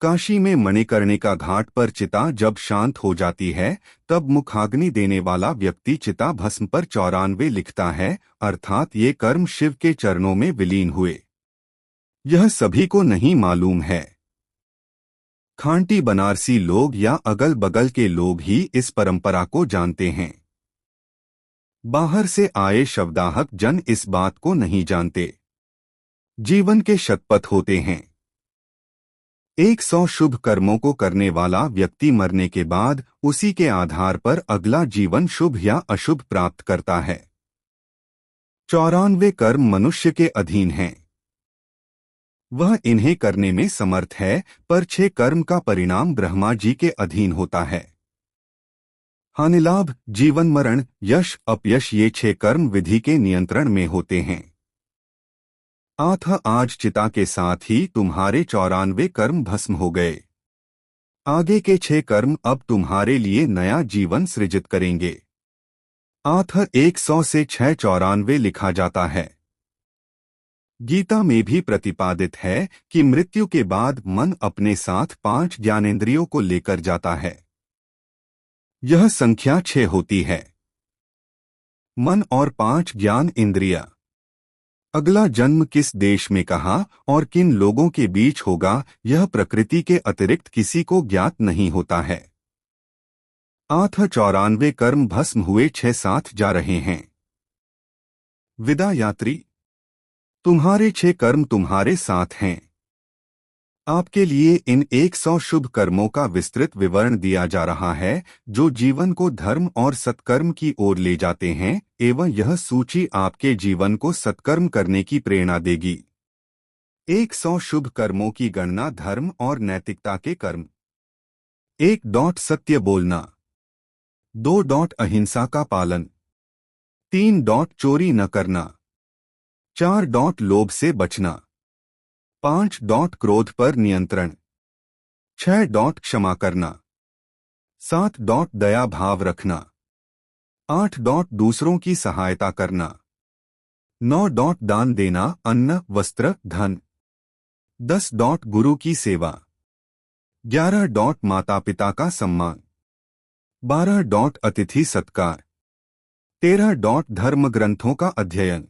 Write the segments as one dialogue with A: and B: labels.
A: काशी में मणिकर्णिका घाट पर चिता जब शांत हो जाती है तब मुखाग्नि देने वाला व्यक्ति चिता भस्म पर 94 लिखता है, अर्थात ये कर्म शिव के चरणों में विलीन हुए। यह सभी को नहीं मालूम है। खांटी बनारसी लोग या अगल बगल के लोग ही इस परंपरा को जानते हैं। बाहर से आए शवदाहक जन इस बात को नहीं जानते। जीवन के शतपथ होते हैं। 100 शुभ कर्मों को करने वाला व्यक्ति मरने के बाद उसी के आधार पर अगला जीवन शुभ या अशुभ प्राप्त करता है। 94 कर्म मनुष्य के अधीन हैं। वह इन्हें करने में समर्थ है, पर 6 कर्म का परिणाम ब्रह्मा जी के अधीन होता है। हानिलाभ, जीवन मरण, यश अपयश, ये 6 कर्म विधि के नियंत्रण में होते हैं। आज चिता के साथ ही तुम्हारे 94 कर्म भस्म हो गए। आगे के 6 कर्म अब तुम्हारे लिए नया जीवन सृजित करेंगे। 100 से 6 94 लिखा जाता है। गीता में भी प्रतिपादित है कि मृत्यु के बाद मन अपने साथ 5 ज्ञानेंद्रियों को लेकर जाता है। यह संख्या 6 होती है। मन और 5 ज्ञान इंद्रिया। अगला जन्म किस देश में कहाँ और किन लोगों के बीच होगा, यह प्रकृति के अतिरिक्त किसी को ज्ञात नहीं होता है। 94 कर्म भस्म हुए, 6 साथ जा रहे हैं। विदा यात्री, तुम्हारे 6 कर्म तुम्हारे साथ हैं। आपके लिए इन 100 शुभ कर्मों का विस्तृत विवरण दिया जा रहा है जो जीवन को धर्म और सत्कर्म की ओर ले जाते हैं, एवं यह सूची आपके जीवन को सत्कर्म करने की प्रेरणा देगी। 100 शुभ कर्मों की गणना धर्म और नैतिकता के कर्म। 1. सत्य बोलना। 2. अहिंसा का पालन। 3. चोरी न करना। 4. लोभ से बचना। 5. क्रोध पर नियंत्रण। 6. क्षमा करना। 7. दया भाव रखना। 8. दूसरों की सहायता करना। 9. दान देना, अन्न वस्त्र धन। 10. गुरु की सेवा। 11. माता पिता का सम्मान। 12. अतिथि सत्कार। 13. धर्म ग्रंथों का अध्ययन।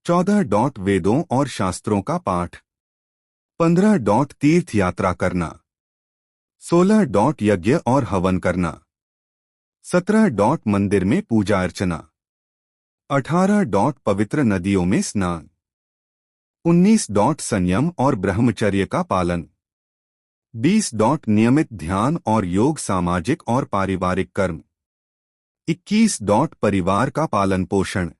A: 14. वेदों और शास्त्रों का पाठ। 15. तीर्थ यात्रा करना। 16. यज्ञ और हवन करना। 17. मंदिर में पूजा अर्चना। 18. पवित्र नदियों में स्नान। 19. संयम और ब्रह्मचर्य का पालन। 20. नियमित ध्यान और योग, सामाजिक और पारिवारिक कर्म। 21. परिवार का पालन पोषण।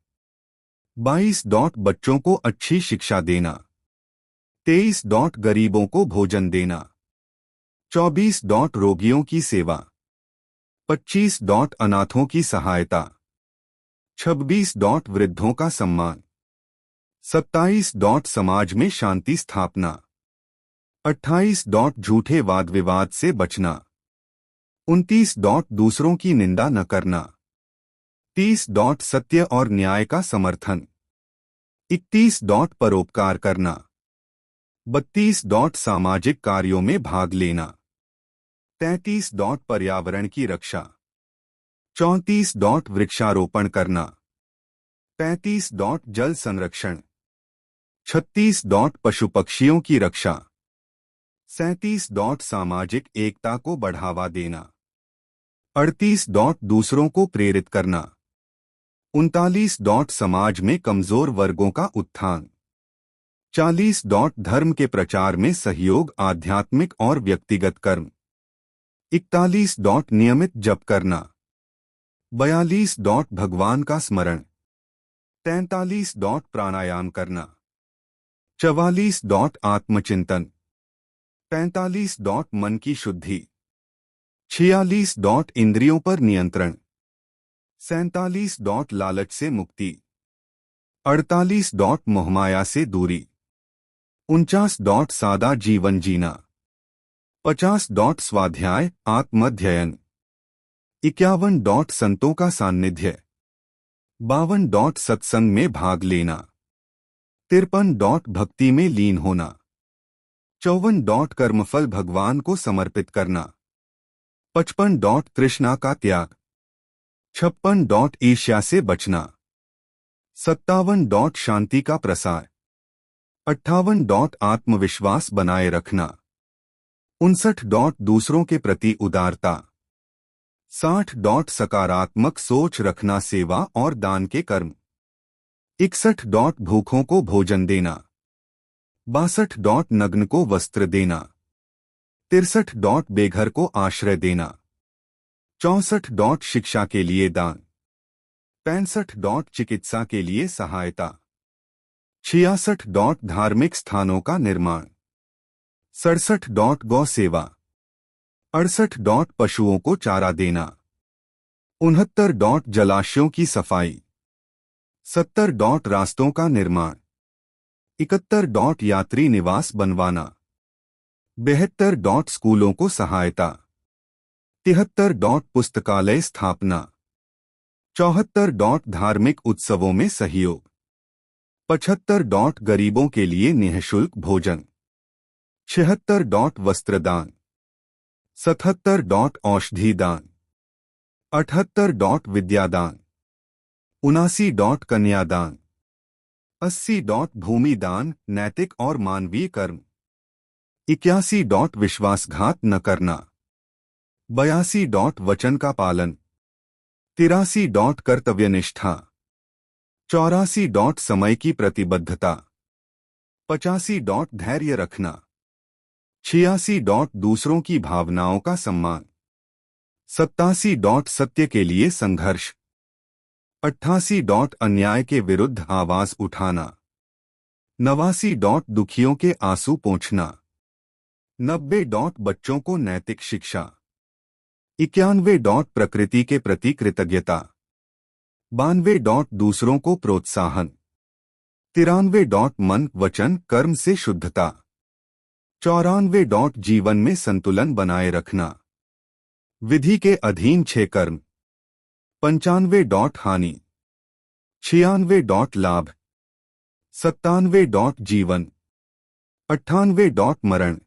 A: 22. बच्चों को अच्छी शिक्षा देना। 23. गरीबों को भोजन देना। 24. रोगियों की सेवा। 25. अनाथों की सहायता। 26. वृद्धों का सम्मान। 27. समाज में शांति स्थापना। 28. झूठे वाद विवाद से बचना। 29. दूसरों की निंदा न करना। 30. सत्य और न्याय का समर्थन। 31. परोपकार करना। 32. सामाजिक कार्यों में भाग लेना। 33. पर्यावरण की रक्षा। 34. वृक्षारोपण करना। 35. जल संरक्षण। 36. पशु पक्षियों की रक्षा। 37. सामाजिक एकता को बढ़ावा देना। 38. दूसरों को प्रेरित करना। 39. समाज में कमजोर वर्गों का उत्थान। 40. धर्म के प्रचार में सहयोग, आध्यात्मिक और व्यक्तिगत कर्म। 41. नियमित जप करना। 42. भगवान का स्मरण। 43. प्राणायाम करना। 44. आत्मचिंतन। 45. मन की शुद्धि। 46. इंद्रियों पर नियंत्रण। 47. लालच से मुक्ति। 48. मोहमाया से दूरी। 49. सादा जीवन जीना। 50. स्वाध्याय आत्मध्ययन। 51. संतों का सान्निध्य। 52. सत्संग में भाग लेना। 53. भक्ति में लीन होना। 54 कर्मफल भगवान को समर्पित करना। 55 तृष्णा का त्याग। 56 ईर्ष्या से बचना। 57 शांति का प्रसार। 58 आत्मविश्वास बनाए रखना। 59 दूसरों के प्रति उदारता। 60 सकारात्मक सोच रखना, सेवा और दान के कर्म। 61 भूखों को भोजन देना। 62 नग्न को वस्त्र देना। 63 बेघर को आश्रय देना। 64 शिक्षा के लिए दान। 65 चिकित्सा के लिए सहायता। 66 धार्मिक स्थानों का निर्माण। 67 गौ सेवा। 68 पशुओं को चारा देना। 69 जलाशयों की सफाई। 70 रास्तों का निर्माण। 71 यात्री निवास बनवाना। 72 स्कूलों को सहायता। 73 पुस्तकालय स्थापना। 74 धार्मिक उत्सवों में सहयोग। 75 गरीबों के लिए निःशुल्क भोजन। 76 वस्त्रदान। 77 औषधि दान। 78 विद्यादान। 79 कन्यादान। 80 भूमि दान, नैतिक और मानवीय कर्म। 81 विश्वासघात न करना। 82 वचन का पालन। 83 कर्तव्यनिष्ठा। 84 समय की प्रतिबद्धता। 85 धैर्य रखना। 86 दूसरों की भावनाओं का सम्मान। 87 सत्य के लिए संघर्ष। 88 अन्याय के विरुद्ध आवाज उठाना। 89 दुखियों के आंसू पोंछना। 90 बच्चों को नैतिक शिक्षा। 91 प्रकृति के प्रति कृतज्ञता। 92 दूसरों को प्रोत्साहन। 93 मन वचन कर्म से शुद्धता। 94 जीवन में संतुलन बनाए रखना। विधि के अधीन 6 कर्म। 95 हानि। 96 लाभ। 97 जीवन। 98 मरण।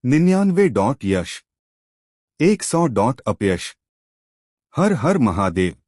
A: 99 यश। 100 अपयश। हर हर महादेव।